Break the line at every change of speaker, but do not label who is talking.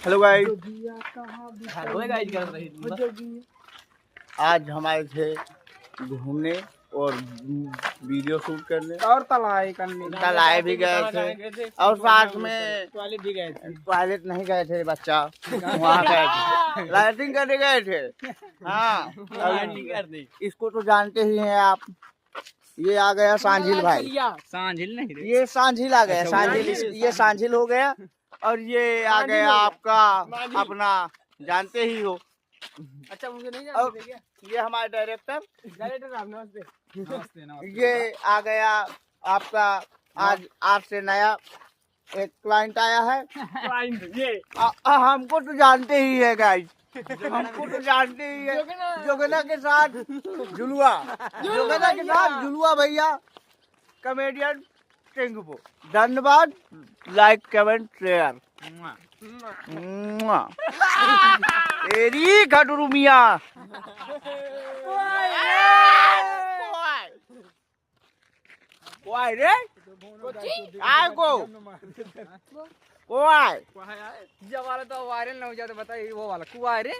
Hello guys,
hello guys कर रही
आज हम आए थे घूमने और वीडियो शूट करने
और तलाए करने
तालाब भी गए थे और साथ में
टॉयलेट भी गए थे।
टॉयलेट नहीं गए थे बच्चा, वहाँ गए थे लाइटिंग करने गए थे। हाँ,
कर दी
इसको तो जानते ही हैं आप। ये आ गया सांझिल भाई,
सांझिल नहीं रे।
ये सांझिल आ गया,
अच्छा,
सांझिल ये सांझिल हो गया। और ये आ गया आपका अपना, जानते ही हो।
अच्छा मुझे नहीं
और
जानते क्या?
ये हमारे डायरेक्टर,
डायरेक्टर साहब नमस्ते। नमस्ते नमस्ते।
ये आ गया आपका आज से नया एक क्लाइंट आया है।
क्लाइंट ये
हमको तो जानते ही है गाइस, हमको तो जानते ही है। जोगना के साथ जुलुआ, जोगना के साथ जुलुआ भैया, कॉमेडियन टेंगुपो। धन्यवाद, लाइक कमेंट शेयर। तेरी खटरू मियाँ रे आए को
जब वाला तो वायरल ना हो जाए तो बताइए वो वाला कुआ रे।